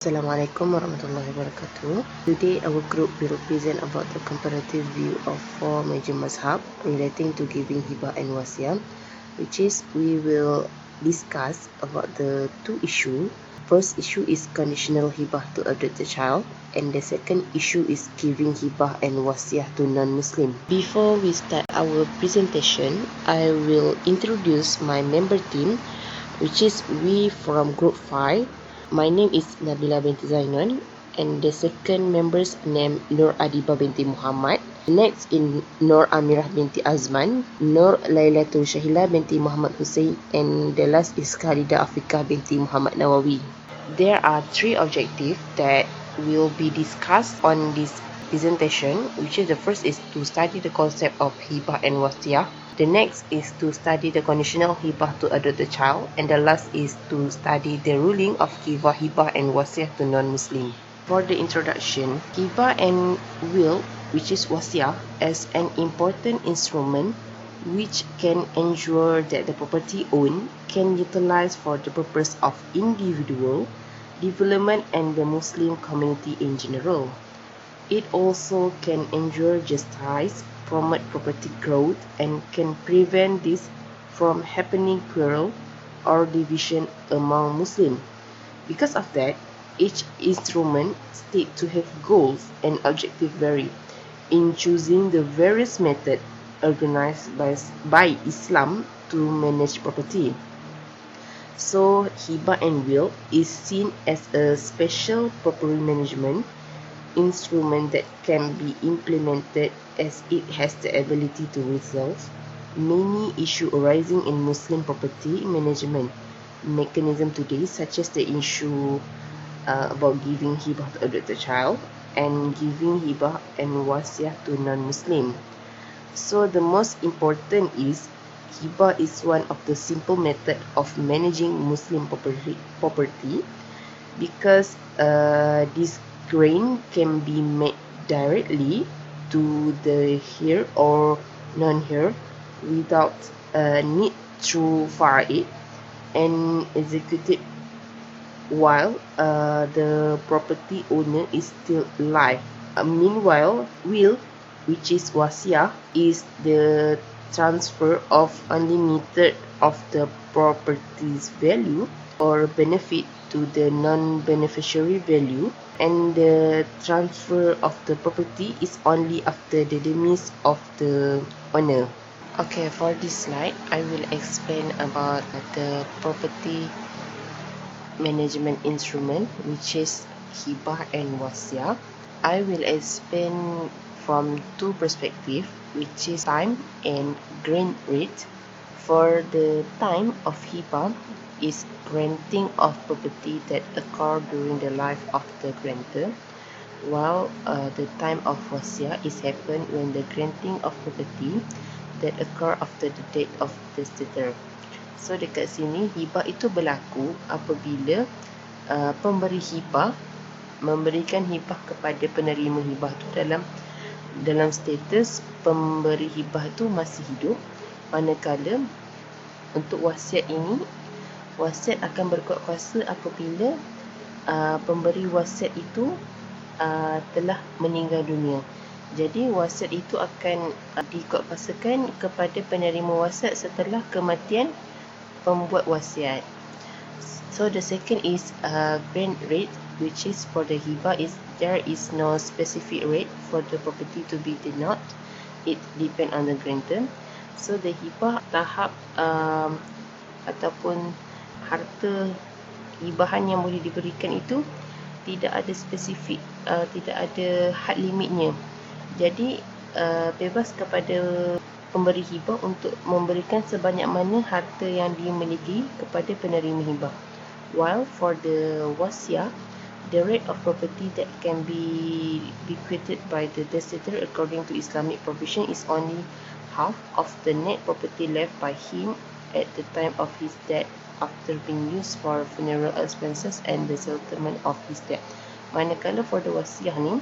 Assalamualaikum warahmatullahi wabarakatuh. Today our group will present about the comparative view of four major mazhab relating to giving hibah and wasiyah, which is we will discuss about the two issue. First issue is conditional hibah to adopted child, and the second issue is giving hibah and wasiyah to non-Muslim. Before we start our presentation, I will introduce my member team, which is we from group 5. My name is Nabila binti Zainon, and the second member's name Nur Adiba binti Muhammad. Next in Nur Amirah binti Azman, Nur Lailatul Shahila binti Muhammad Hussein, and the last is Khalida Afrika binti Muhammad Nawawi. There are three objectives that will be discussed on this presentation, which is the first is to study the concept of hibah and wasiyah. The next is to study the conditional hibah to adopted child, and the last is to study the ruling of giving hibah and wasiyah to non-Muslim. For the introduction, hibah and will, which is wasiyah, as an important instrument which can ensure that the property owned can utilize for the purpose of individual development and the Muslim community in general. It also can ensure justice, promote property growth, and can prevent this from happening quarrel or division among Muslims. Because of that, each instrument states to have goals and objectives vary in choosing the various methods organized by Islam to manage property. So, hibah and will is seen as a special property management instrument that can be implemented as it has the ability to resolve many issues arising in Muslim property management mechanism today, such as the issue about giving hibah to adopted child and giving hibah and wasiyah to non-Muslim. So the most important is hibah is one of the simple method of managing Muslim property because this grant can be made directly to the heir or non-heir without need through faraid and executed while the property owner is still alive. Meanwhile, will, which is wasiyah, is the transfer of unlimited of the property's value or benefit to the non-beneficiary value, and the transfer of the property is only after the demise of the owner. Okay, for this slide, I will explain about the property management instrument, which is hibah and wasiyah. I will explain from two perspectives, which is time and grant rate. For the time of hibah is granting of property that occur during the life of the grantor, while the time of wasiyah is happen when the granting of property that occur after the date of the testator. So dekat sini hibah itu berlaku apabila pemberi hibah memberikan hibah kepada penerima hibah tu dalam status pemberi hibah tu masih hidup, manakala untuk wasiat ini, wasiat akan berkuat kuasa apabila pemberi wasiat itu telah meninggal dunia. Jadi wasiat itu akan dikuatkuasakan kepada penerima wasiat setelah kematian pembuat wasiat. So the second is grant rate, which is for the hibah is there is no specific rate for the property to be denoted. It depend on the grantor. So the hibah tahap ataupun harta hibahan yang boleh diberikan itu tidak ada spesifik, tidak ada had limitnya. Jadi bebas kepada pemberi hibah untuk memberikan sebanyak mana harta yang dimiliki kepada penerima hibah. While for the wasiyah, the rate of property that can be bequeathed by the testator according to Islamic provision is only half of the net property left by him at the time of his death after being used for funeral expenses and the settlement of his debt. Manakala for the wasiyah ni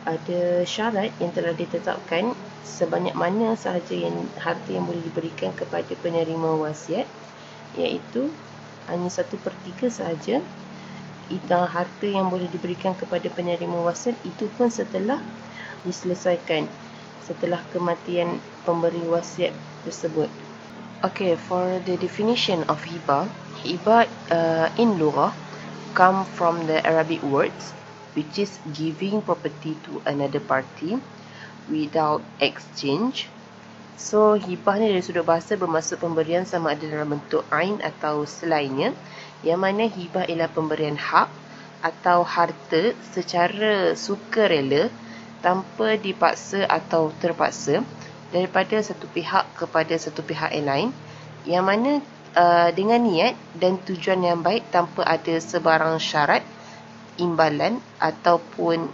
ada syarat yang telah ditetapkan sebanyak mana sahaja yang harta yang boleh diberikan kepada penerima wasiat, iaitu hanya 1/3 sahaja harta yang boleh diberikan kepada penerima wasiat itu pun setelah diselesaikan, setelah kematian pemberi wasiat tersebut. Okay, for the definition of hibah in lughah come from the Arabic words which is giving property to another party without exchange. So hibah ni dari sudut bahasa bermaksud pemberian sama ada dalam bentuk ain atau selainnya, yang mana hibah ialah pemberian hak atau harta secara sukarela tanpa dipaksa atau terpaksa daripada satu pihak kepada satu pihak yang lain, yang mana dengan niat dan tujuan yang baik tanpa ada sebarang syarat, imbalan ataupun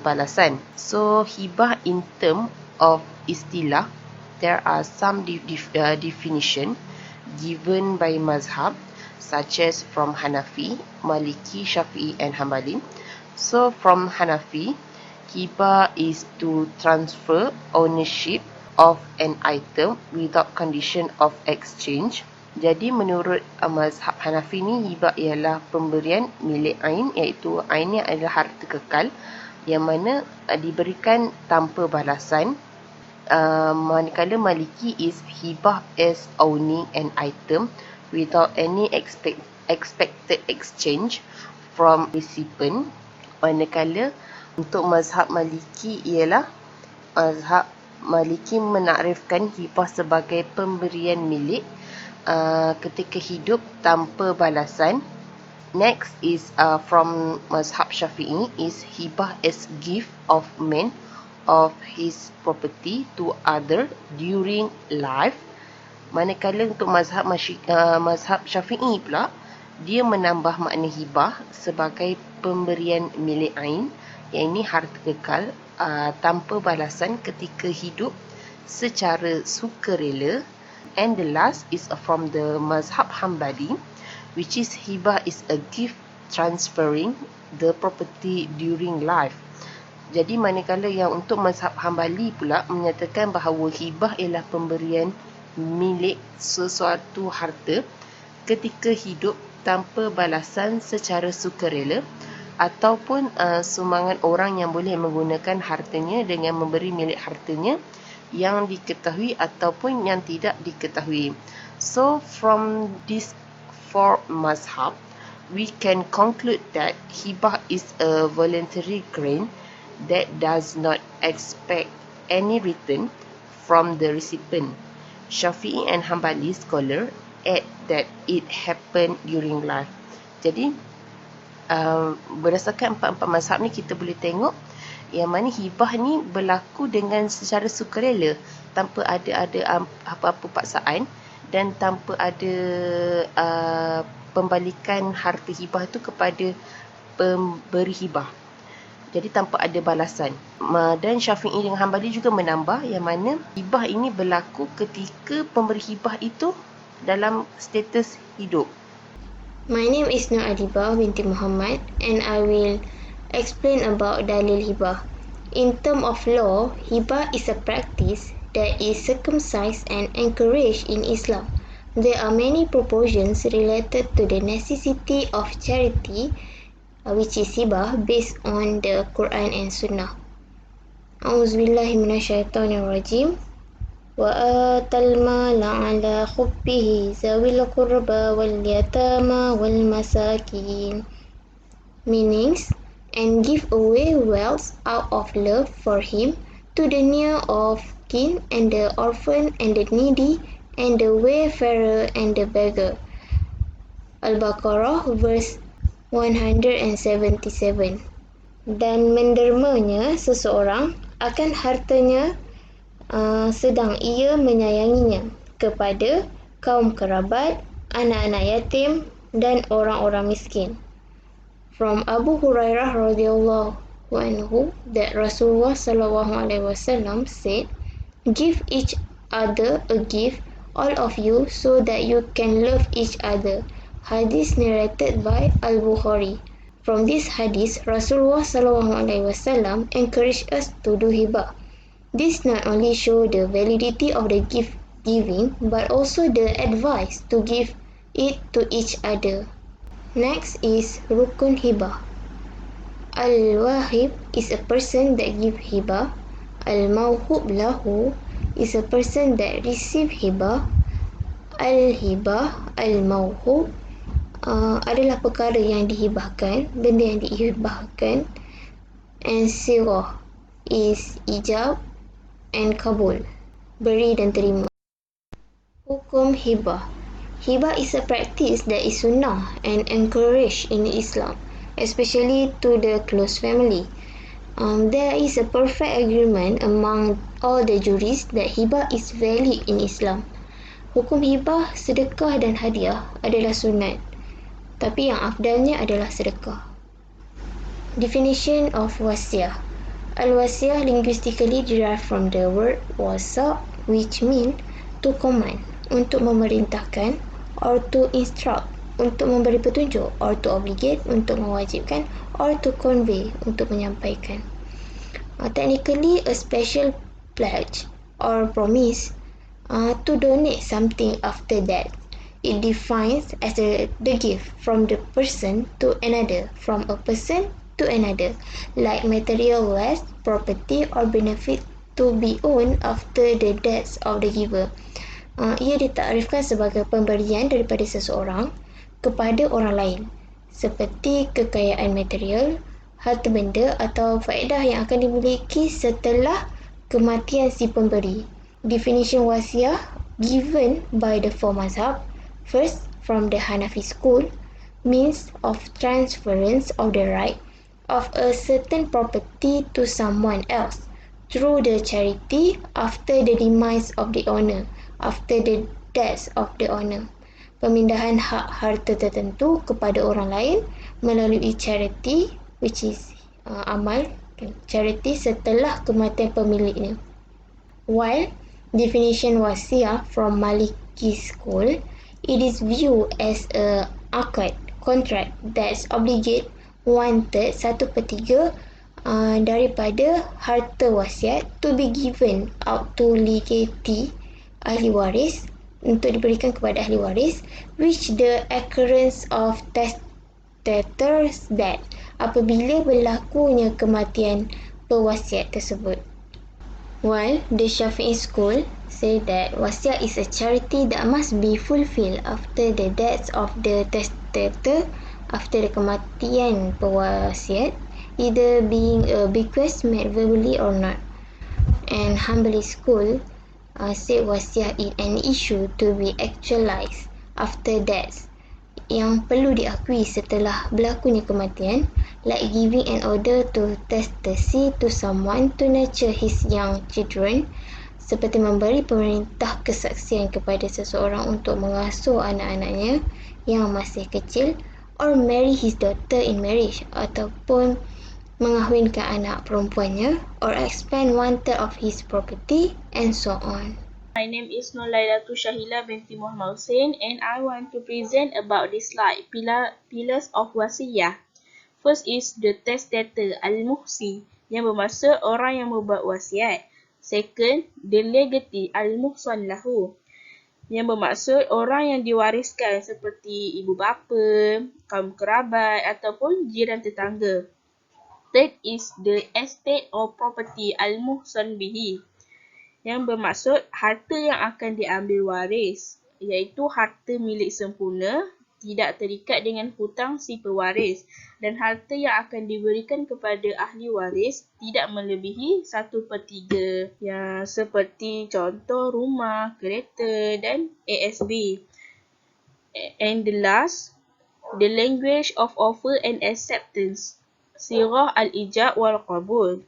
balasan. So hibah in term of istilah, there are some definition given by mazhab such as from Hanafi, Maliki, Shafi'i and Hanbali. So from Hanafi, hibah is to transfer ownership of an item without condition of exchange. Jadi menurut mazhab Hanafi ni, hibah ialah pemberian milik ain, iaitu ain ni adalah harta kekal yang mana diberikan tanpa balasan. Manakala Maliki is hibah as owning an item without any expected exchange from recipient. Manakala untuk mazhab Maliki ialah mazhab Maliki menakrifkan hibah sebagai pemberian milik ketika hidup tanpa balasan. Next is from mazhab Syafi'i is hibah as gift of man of his property to other during life. Manakala untuk mazhab Syafi'i pula, dia menambah makna hibah sebagai pemberian milik ain, yang ini harta kekal tanpa balasan ketika hidup secara sukarela. And the last is from the mazhab Hanbali, which is hibah is a gift transferring the property during life. Jadi manakala yang untuk mazhab Hanbali pula menyatakan bahawa hibah ialah pemberian milik sesuatu harta ketika hidup tanpa balasan secara sukarela, ataupun sumbangan orang yang boleh menggunakan hartanya dengan memberi milik hartanya yang diketahui ataupun yang tidak diketahui. So from these four mazhab, we can conclude that hibah is a voluntary grant that does not expect any return from the recipient. Syafi'i and Hanbali scholar add that it happened during life. Jadi berdasarkan empat-empat mazhab ni, kita boleh tengok yang mana hibah ni berlaku dengan secara sukarela, tanpa ada apa-apa paksaan dan tanpa ada pembalikan harta hibah tu kepada pemberi hibah. Jadi tanpa ada balasan. Dan Syafi'i dengan Hanbali juga menambah yang mana hibah ini berlaku ketika pemberi hibah itu dalam status hidup. My name is Nur Adibah binti Muhammad and I will explain about dalil hibah. In term of law, hibah is a practice that is circumcised and encouraged in Islam. There are many propositions related to the necessity of charity, which is hibah, based on the Quran and Sunnah. A'udzubillahi minasyaitonirrajim. Wa atal mala ala hubbihi zawil qurba wal yatama wal masakin. Meanings, and give away wealth out of love for him to the near of kin and the orphan and the needy and the wayfarer and the beggar. Al-Baqarah verse 177. Dan mendermanya seseorang akan hartanya sedang ia menyayanginya kepada kaum kerabat, anak-anak yatim dan orang-orang miskin. From Abu Hurairah radhiyallahu anhu that Rasulullah sallallahu alaihi wasallam said, "Give each other a gift, all of you, so that you can love each other." Hadith narrated by Al-Bukhari. From this hadith, Rasulullah sallallahu alaihi wasallam encouraged us to do hibah. This not only show the validity of the gift giving, but also the advice to give it to each other. Next is Rukun Hibah. Al-Wahib is a person that give hibah. Al-Mawhub lahu is a person that receive hibah. Al-Hibah, Al-Mawhub adalah perkara yang dihibahkan, benda yang dihibahkan. And Sirah is ijab and kabul, beri dan terima. Hukum hibah. Hibah is a practice that is sunnah and encouraged in Islam, especially to the close family. There is a perfect agreement among all the jurists that hibah is valid in Islam. Hukum hibah, sedekah dan hadiah adalah sunat, tapi yang afdalnya adalah sedekah. Definition of wasiah. Al-wasiah linguistically derived from the word wasa, which mean to command, untuk memerintahkan, or to instruct, untuk memberi petunjuk, or to obligate, untuk mewajibkan, or to convey, untuk menyampaikan. Technically, a special pledge or promise to donate something after that. It defines as the gift from the person to another, from a person to another, like material wealth, property or benefit to be owned after the death of the giver. Ia ditakrifkan sebagai pemberian daripada seseorang kepada orang lain, seperti kekayaan material, harta benda atau faedah yang akan dimiliki setelah kematian si pemberi. Definition wasiah given by the four mazhab. First, from the Hanafi school, means of transference of the right of a certain property to someone else through the charity after the demise of the owner, after the death of the owner. Pemindahan hak harta tertentu kepada orang lain melalui charity, which is amal, charity setelah kematian pemiliknya. While definition wasiah from Maliki school, it is viewed as a akad, contract that obligate 1/3, 1/3 daripada harta wasiat to be given out to legatee, ahli waris, untuk diberikan kepada ahli waris, which the occurrence of testator's death, apabila berlakunya kematian pewasiat tersebut. While the Shafi'i school say that wasiat is a charity that must be fulfilled after the death of the testator, after the kematian pewasiat, either being a bequest made verbally or not. And Hanbali school said wasiat is an issue to be actualized after death, yang perlu diakui setelah berlakunya kematian, like giving an order to testacy to someone to nurture his young children, seperti memberi perintah kesaksian kepada seseorang untuk mengasuh anak-anaknya yang masih kecil, or marry his daughter in marriage, ataupun mengahwinkan anak perempuannya, or expend 1/3 of his property, and so on. My name is Nolaidatu Shahila binti Muhammad Hussein, and I want to present about this slide, pillars of wasiyah. First is the testator, al-muhsi, yang bermaksud orang yang membuat wasiat. Second, the legatee, al-muhsan lahu, yang bermaksud orang yang diwariskan seperti ibu bapa, kaum kerabat ataupun jiran tetangga. Third is the estate or property, al-muhsan bihi, yang bermaksud harta yang akan diambil waris, iaitu harta milik sempurna, tidak terikat dengan hutang si pewaris, dan harta yang akan diberikan kepada ahli waris tidak melebihi 1/3, yang seperti contoh rumah, kereta dan ASB. And the last, the language of offer and acceptance, sirah al-ijab wal qabul,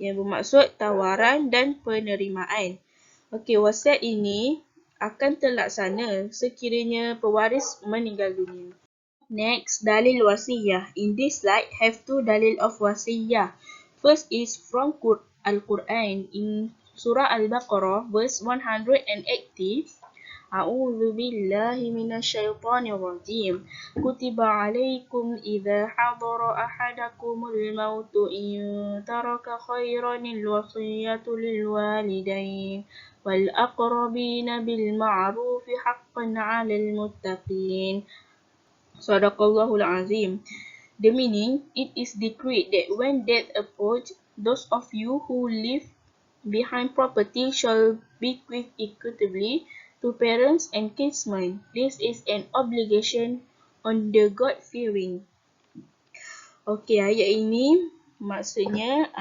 yang bermaksud tawaran dan penerimaan. Okey, wasiat ini akan terlaksana sekiranya pewaris meninggal dunia. Next, dalil wasiyah. In this slide, have two dalil of wasiyah. First is from Al-Quran in Surah Al-Baqarah, verse 180. A'udzu billahi minasyaitonir rajim. Kutiba 'alaikum idza hadara ahadakumul mautu in taraka khairanil wasiyatu lil walidain wal aqrabina bil ma'rufi haqqan 'alal muttaqin. Sadaqallahul Azim. The meaning, it is decreed that when death approach, those of you who leave behind property shall bequeath equitably to parents and kinsmen. This is an obligation on the God-fearing. Okey, ayat ini maksudnya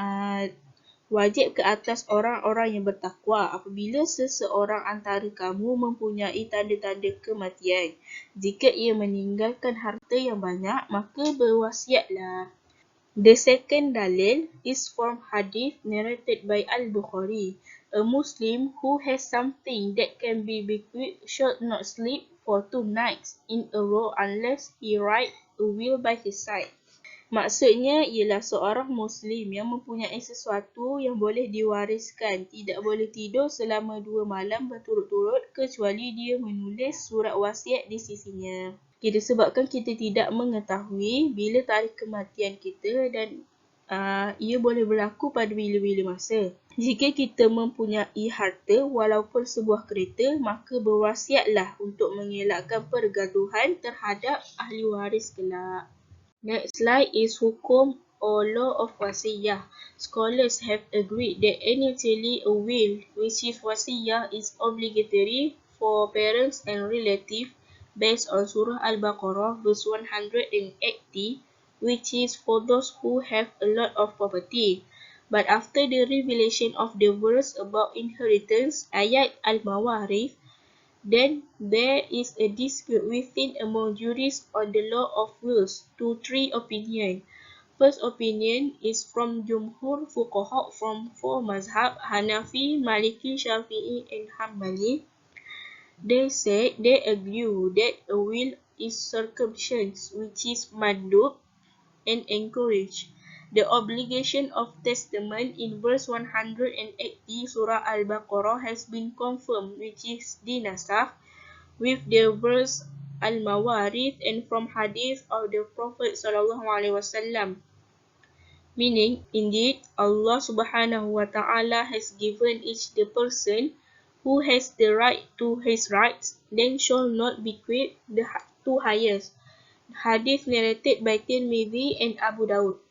wajib ke atas orang-orang yang bertakwa apabila seseorang antara kamu mempunyai tanda-tanda kematian. Jika ia meninggalkan harta yang banyak, maka berwasiatlah. The second dalil is from hadith narrated by Al-Bukhari. A Muslim who has something that can be bequeathed should not sleep for 2 nights in a row unless he write a will by his side. Maksudnya ialah seorang Muslim yang mempunyai sesuatu yang boleh diwariskan tidak boleh tidur selama 2 malam berturut-turut kecuali dia menulis surat wasiat di sisinya. Disebabkan kita tidak mengetahui bila tarikh kematian kita dan ia boleh berlaku pada bila-bila masa. Jika kita mempunyai harta walaupun sebuah kereta, maka berwasiatlah untuk mengelakkan pergaduhan terhadap ahli waris kelak. Next slide is hukum or law of wasiyah. Scholars have agreed that initially a will, which is wasiyah, is obligatory for parents and relatives based on Surah Al-Baqarah verse 180, which is for those who have a lot of property. But after the revelation of the verse about inheritance, ayat Al-Mawarith, then there is a dispute within among jurists on the law of wills to 3 opinions. First opinion is from Jumhur Fuqaha from 4 mazhab, Hanafi, Maliki, Shafi'i and Hanbali. They said they agree that a will is circumstance which is mandub and encouraged. The obligation of testament in verse 180 Surah Al-Baqarah has been confirmed, which is dinasakh with the verse Al-Mawarith and from hadith of the Prophet SAW. Meaning, indeed, Allah Subhanahu wa Ta'ala has given each the person who has the right to his rights, then shall not bequeath the two highest. Hadith narrated by Tirmidhi and Abu Daud.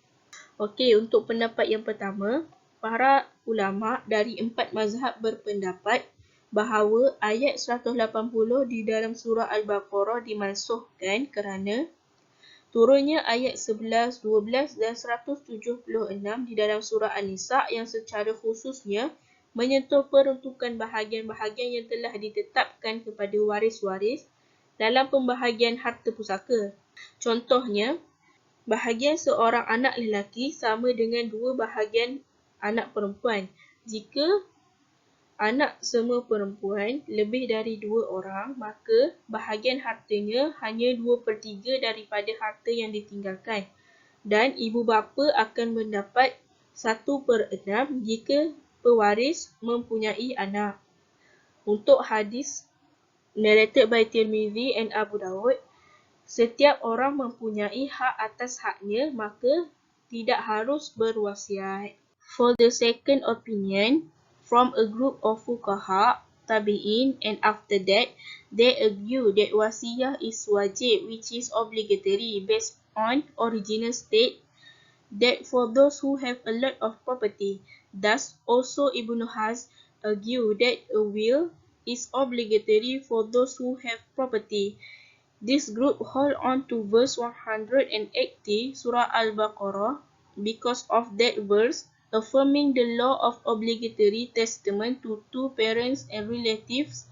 Okey, untuk pendapat yang pertama, para ulama dari 4 mazhab berpendapat bahawa ayat 180 di dalam surah Al-Baqarah dimansuhkan kerana turunnya ayat 11, 12 dan 176 di dalam surah An-Nisa yang secara khususnya menyentuh peruntukan bahagian-bahagian yang telah ditetapkan kepada waris-waris dalam pembahagian harta pusaka. Contohnya, bahagian seorang anak lelaki sama dengan 2 bahagian anak perempuan. Jika anak semua perempuan lebih dari 2 orang, maka bahagian hartanya hanya 2/3 daripada harta yang ditinggalkan. Dan ibu bapa akan mendapat 1/6 jika pewaris mempunyai anak. Untuk hadis narrated by Tirmidhi and Abu Daud, setiap orang mempunyai hak atas haknya, maka tidak harus berwasiat. For the second opinion, from a group of fuqaha, tabi'in, and after that, they argue that wasiyah is wajib, which is obligatory based on original state, that for those who have a lot of property. Thus, also Ibn Hazm argue that a will is obligatory for those who have property. This group hold on to verse 180 Surah Al-Baqarah because of that verse affirming the law of obligatory testament to 2 parents and relatives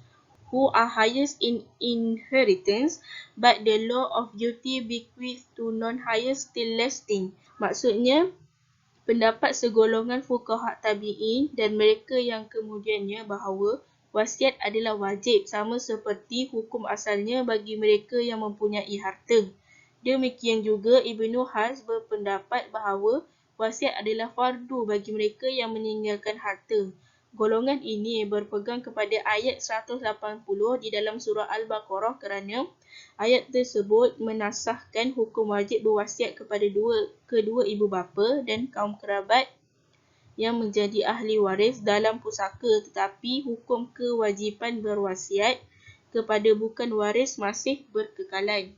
who are highest in inheritance, but the law of duty bequeath to non-highest still lasting. Maksudnya, pendapat segolongan fuqaha tabi'in dan mereka yang kemudiannya bahawa wasiat adalah wajib sama seperti hukum asalnya bagi mereka yang mempunyai harta. Demikian juga Ibnu Hazm berpendapat bahawa wasiat adalah fardu bagi mereka yang meninggalkan harta. Golongan ini berpegang kepada ayat 180 di dalam surah Al-Baqarah kerana ayat tersebut menasahkan hukum wajib berwasiat kepada kedua ibu bapa dan kaum kerabat yang menjadi ahli waris dalam pusaka, tetapi hukum kewajipan berwasiat kepada bukan waris masih berkekalan.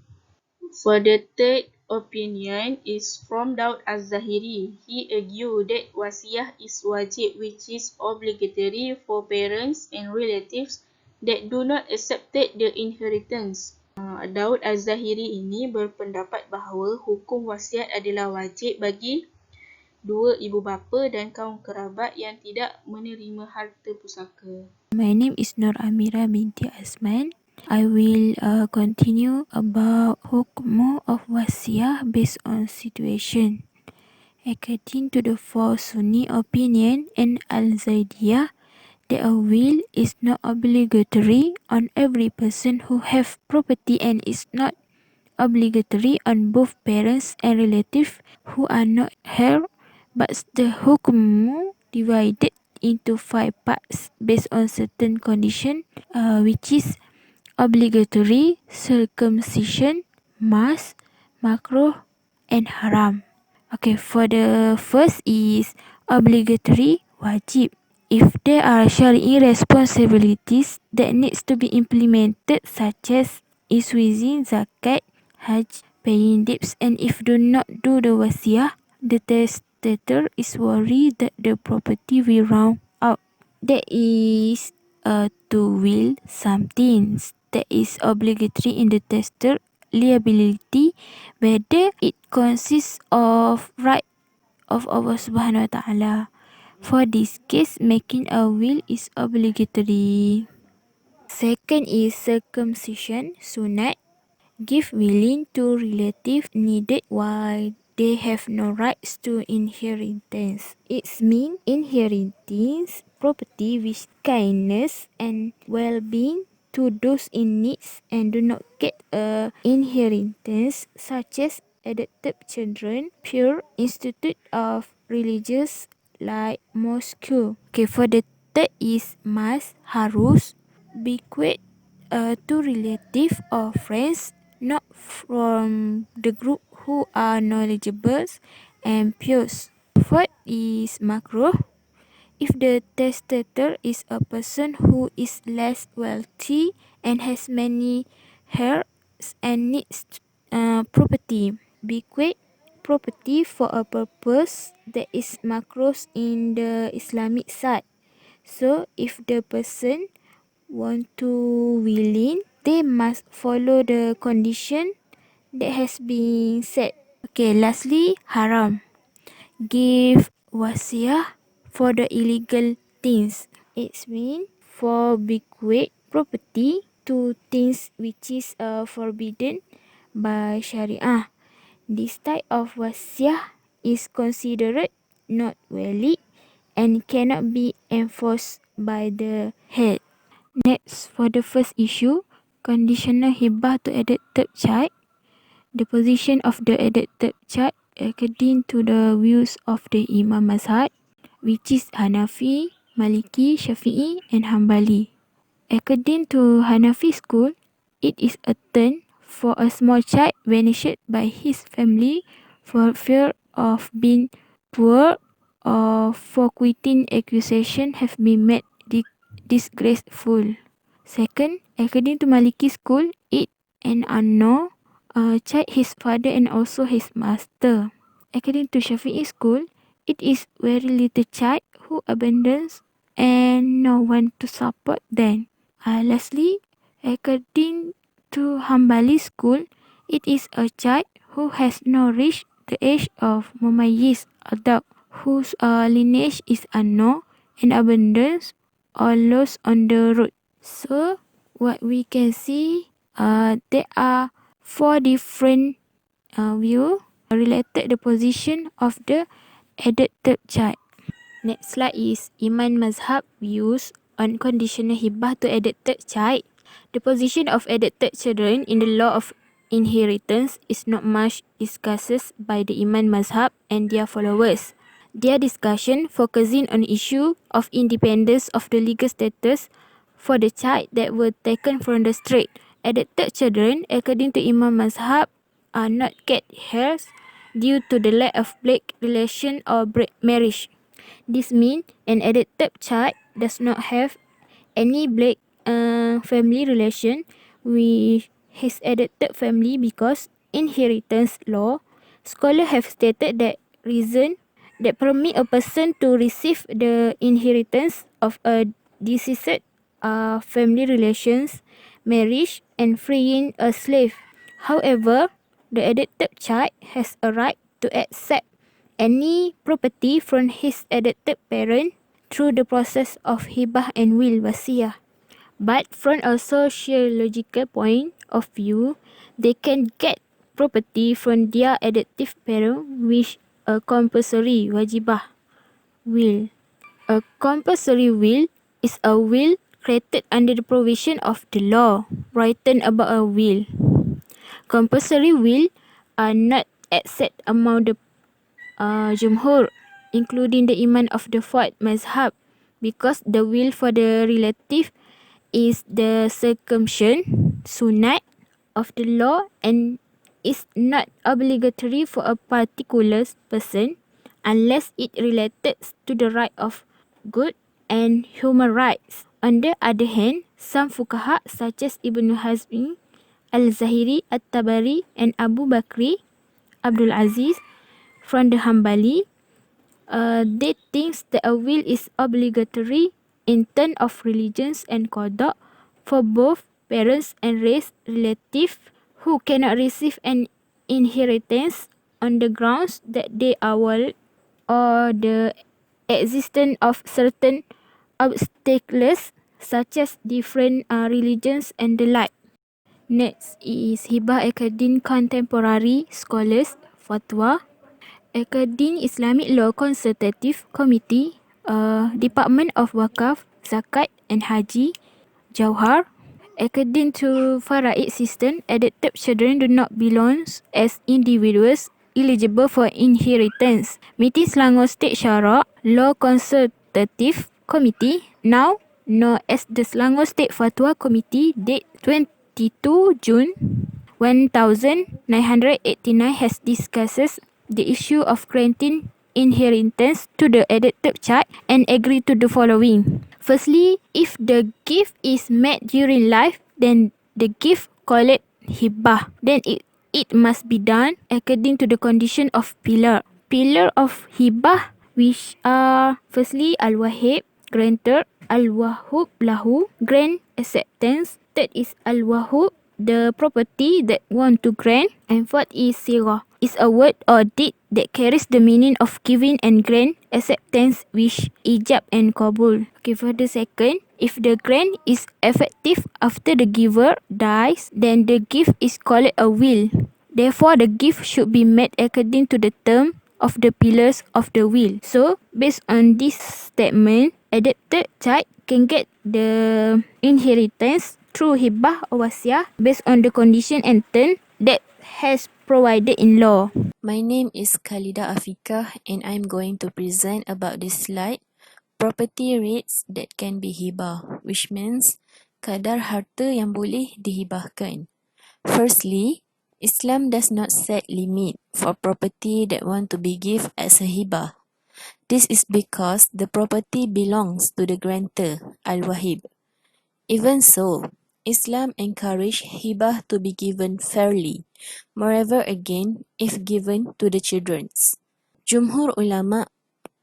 For the third opinion is from Daud Az-Zahiri. He argued that wasiyah is wajib, which is obligatory for parents and relatives that do not accept the inheritance. Daud Az-Zahiri ini berpendapat bahawa hukum wasiat adalah wajib bagi dua ibu bapa dan kaum kerabat yang tidak menerima harta pusaka. My name is Nur Amira binti Asman. I will continue about hukmu of wasiyah based on situation. According to the four Sunni opinion and Al-Zaidiyah, the will is not obligatory on every person who have property and is not obligatory on both parents and relatives who are not heir, but the hukmu divided into 5 parts based on certain condition, which is obligatory, circumcision, mas, makruh, and haram. Okay, for the first is obligatory, wajib. If there are Shari'i responsibilities that needs to be implemented, such as iswizin, zakat, hajj, paying debts, and if do not do the wasiyah, the testator is worried that the property will run out. That is to will some things that is obligatory in the testator liability, whether it consists of right of Allah Subhanahu Wa Taala. For this case, making a will is obligatory. Second is circumcision, sunat. Give willing to relative needed while they have no rights to inheritance. It means inheritance property with kindness and well-being to those in needs and do not get a inheritance, such as adopted children, pure institute of religious like mosque. Okay, for the third is mas, harus, bequeath to relative or friends not from the group who are knowledgeable and pious. Fourth is makruh. If the testator is a person who is less wealthy and has many heirs and needs property, bequeath property for a purpose that is makruh in the Islamic side. So if the person want to willing, they must follow the condition that has been set. Okay, lastly, haram. Give wasiyah for the illegal things. It means for bequeath property to things which is forbidden by Sharia. This type of wasiyah is considered not valid and cannot be enforced by the head. Next, for the first issue, conditional hibah to adopted child. The position of the adopted child according to the views of the Imam Mazhab, which is Hanafi, Maliki, Shafi'i, and Hanbali. According to Hanafi school, it is a turn for a small child banished by his family for fear of being poor or for quitting accusation have been made disgraceful. Second, according to Maliki school, it an unknown child his father and also his master. According to Shafi'i school, it is very little child who abandons and no one to support them. Lastly, according to Hanbali school, it is a child who has not reached the age of mumayyiz adult, whose lineage is unknown and abundance or lost on the road. So, what we can see, there are 4 different views related the position of the adopted child. Next slide is Iman Mazhab views on conditional hibah to adopted child. The position of adopted children in the law of inheritance is not much discussed by the Iman Mazhab and their followers. Their discussion focusing on issue of independence of the legal status for the child that were taken from the street. Adopted children, according to Imam Mazhab, are not get heirs due to the lack of blood relation or marriage. This means an adopted child does not have any blood family relation with his adopted family because inheritance law, scholars have stated that reason that permit a person to receive the inheritance of a deceased are family relations, marriage, and freeing a slave. However, the adopted child has a right to accept any property from his adopted parent through the process of hibah and will wasiyah. But from a sociological point of view, they can get property from their adoptive parent with a compulsory wajibah will. A compulsory will is a will created under the provision of the law written about a will. Compulsory will are not accepted among the Jumhur, including the Imam of the fourth mazhab, because the will for the relative is the circumcision, sunat of the law and is not obligatory for a particular person unless it related to the right of good and human rights. On the other hand, some fuqaha such as Ibn Hazmi, Al-Zahiri, At-Tabari and Abu Bakri, Abdul Aziz from the Hanbali, they think that a will is obligatory in terms of religions and qada for both parents and race relatives who cannot receive an inheritance on the grounds that they are world or the existence of certain obstacles such as different religions and the like. Next is Hibah Academe Contemporary Scholars Fatwa. Academe Islamic Law Consultative Committee, Department of Wakaf, Zakat and Haji, Jauhar. According to Faraid system, adopted children do not belong as individuals eligible for inheritance. Meeting Selangor State Shara Law Consultative Committee, now known as the Selangor State Fatwa Committee, date 22 June 1989 has discussed the issue of granting inheritance to the adopted child and agree to the following. Firstly, if the gift is made during life, then the gift called hibah. Then it must be done according to the condition of pillar. Pillar of hibah, which are firstly al-wahib, grantor, al-wahub lahu, grant acceptance. Third is al-wahub, the property that want to grant. And fourth is sirah, is a word or deed that carries the meaning of giving and grant acceptance, which ijab and qabul. Okay, for the second, if the grant is effective after the giver dies, then the gift is called a will. Therefore, the gift should be made according to the term of the pillars of the will. So, based on this statement, adopted child can get the inheritance through hibah or wasiah based on the condition and term that has provided in law. My name is Khalida Afika and I'm going to present about this slide, property rates that can be hibah, which means kadar harta yang boleh dihibahkan. Firstly, Islam does not set limit for property that want to be given as a hibah. This is because the property belongs to the grantor, al-wahib. Even so, Islam encourages hibah to be given fairly, moreover again, if given to the children. Jumhur ulama,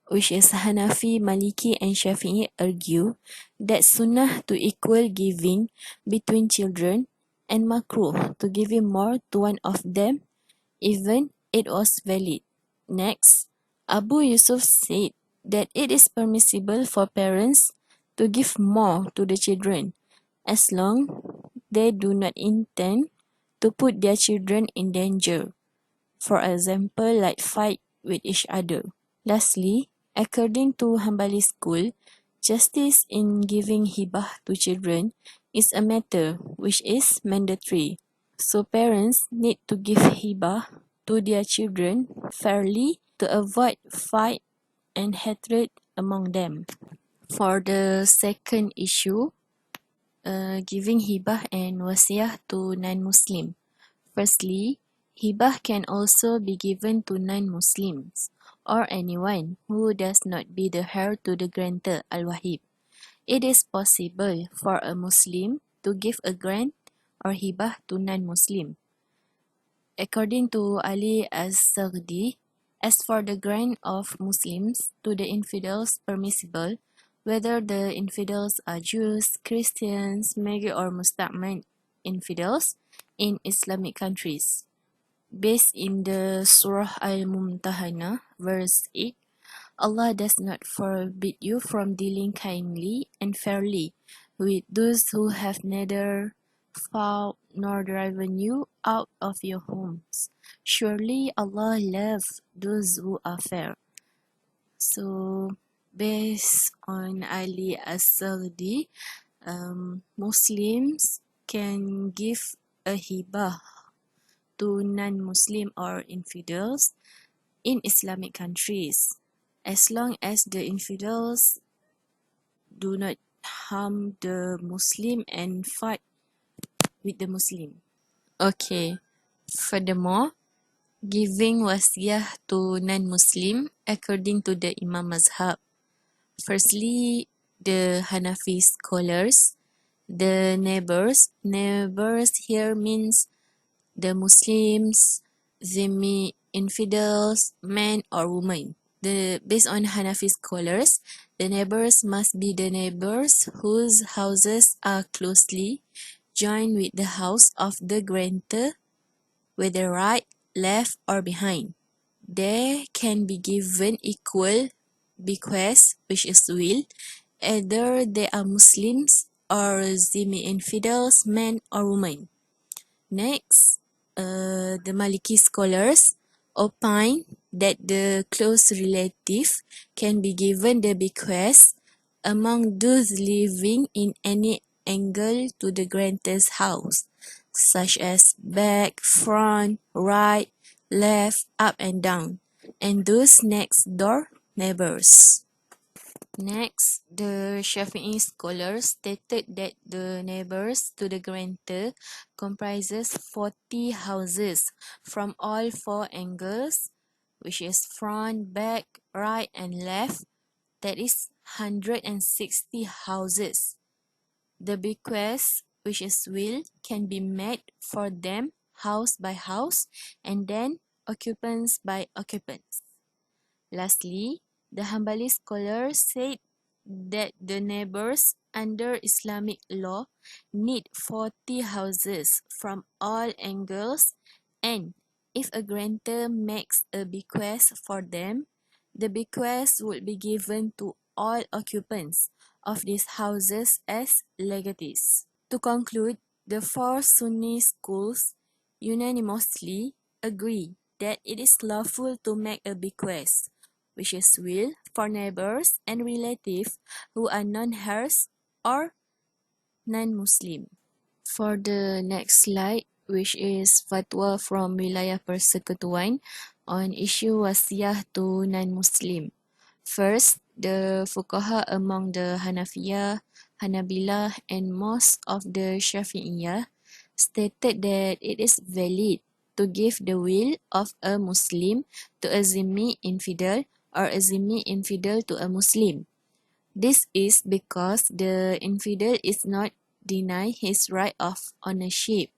which is Hanafi, Maliki and Shafi'i, argue that sunnah to equal giving between children and makruh to give more to one of them, even it was valid. Next, Abu Yusuf said that it is permissible for parents to give more to the children, as long they do not intend to put their children in danger, for example, like fight with each other. Lastly, according to Hanbali school, justice in giving hibah to children is a matter which is mandatory. So parents need to give hibah to their children fairly to avoid fight and hatred among them. For the second issue, giving hibah and wasiah to non-Muslim. Firstly, hibah can also be given to non-Muslims or anyone who does not be the heir to the grantor, al-wahib. It is possible for a Muslim to give a grant or hibah to non-Muslim. According to Ali As-Saghdi, as for the grant of Muslims to the infidels permissible, whether the infidels are Jews, Christians, Maghi or Musta'man infidels in Islamic countries. Based in the Surah Al-Mumtahanah, verse 8, Allah does not forbid you from dealing kindly and fairly with those who have neither fought nor driven you out of your homes. Surely Allah loves those who are fair. So, based on Ali As-Saghdi, Muslims can give a hibah to non-Muslim or infidels in Islamic countries, as long as the infidels do not harm the Muslim and fight with the Muslim. Okay. Furthermore, giving wasiyah to non-Muslim according to the Imam Mazhab. Firstly, the Hanafi scholars, the neighbors. Neighbors here means the Muslims, Zimmi infidels, men or women. Based on Hanafi scholars, the neighbors must be the neighbors whose houses are closely joined with the house of the grantor, whether right, left, or behind. They can be given equal bequest, which is will, either they are Muslims or Zimmi infidels, men or women. Next, the Maliki scholars opine that the close relative can be given the bequest among those living in any angle to the grantor's house, such as back, front, right, left, up and down, and those next door neighbors. Next, the Shafi'i scholars stated that the neighbors to the grantor comprises 40 houses from all four angles, which is front, back, right, and left. That is 160 houses. The bequest, which is will, can be made for them house by house and then occupants by occupants. Lastly, the Hanbali scholars said that the neighbors under Islamic law need 40 houses from all angles, and if a grantor makes a bequest for them, the bequest would be given to all occupants of these houses as legatees. To conclude, the four Sunni schools unanimously agree that it is lawful to make a bequest, which is will, for neighbors and relatives who are non-heirs or non-Muslim. For the next slide, which is fatwa from Wilayah Persekutuan on issue wasiyah to non-Muslim. First, the fuqaha among the Hanafiyah, Hanabilah and most of the Shafi'iyah stated that it is valid to give the will of a Muslim to a Zimmi infidel or a Zimmi infidel to a Muslim. This is because the infidel is not denied his right of ownership,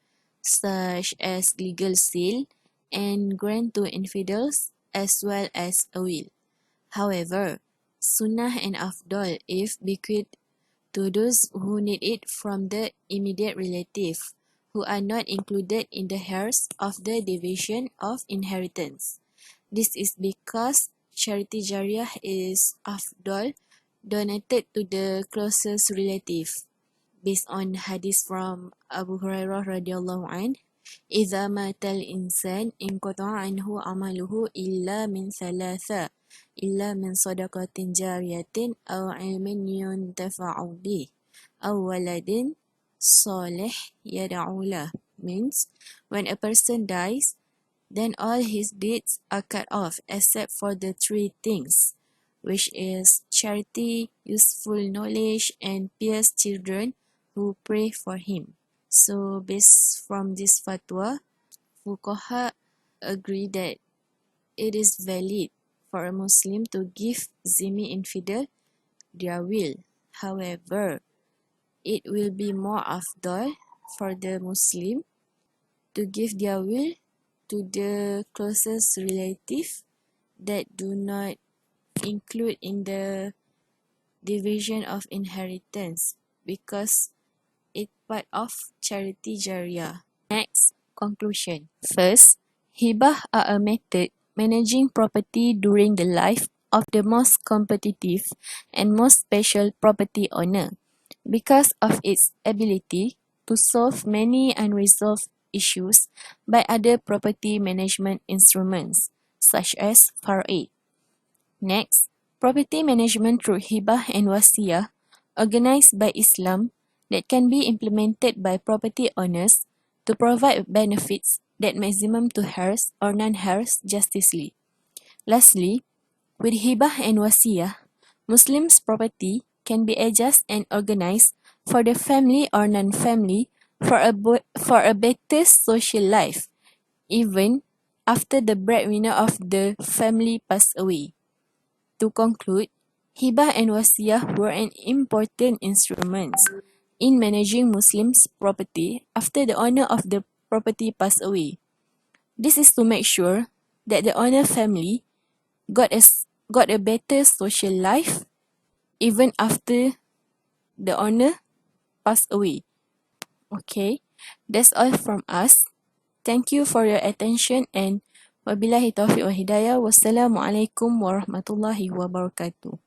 such as legal seal, and grant to infidels as well as a will. However, sunnah and afdal if bequeathed to those who need it from the immediate relative, who are not included in the heirs of the division of inheritance. This is because charity jariyah is afdal, donated to the closest relative. Based on hadith from Abu Hurairah radhiyallahu anhu, إذا مات الإنسان انقطع عنه عمله إلا من ثلاثة إلا من صدقة جارية أو علم ينتفع به أو ولد صالح يدعو له. Means, when a person dies, then all his deeds are cut off except for the three things, which is charity, useful knowledge, and pious children who pray for him. So, based from this fatwa, fuqaha agree that it is valid for a Muslim to give Zimmi infidel their will. However, it will be more afdal for the Muslim to give their will to the closest relative that do not include in the division of inheritance because it's part of charity jariyah. Next, conclusion. First, hibah are a method managing property during the life of the most competitive and most special property owner because of its ability to solve many unresolved issues by other property management instruments such as faraid. Next, property management through hibah and wasiyah organized by Islam that can be implemented by property owners to provide benefits that maximum to heirs or non-heirs justly. Lastly, with hibah and wasiyah, Muslims' property can be adjusted and organized for the family or non-family for a better social life, even after the breadwinner of the family passed away. To conclude, hibah and wasiyah were an important instruments in managing Muslims' property after the owner of the property passed away. This is to make sure that the owner family got a better social life even after the owner passed away. Okay, that's all from us. Thank you for your attention and wabillahi taufiq wa hidayah. Wassalamualaikum warahmatullahi wabarakatuh.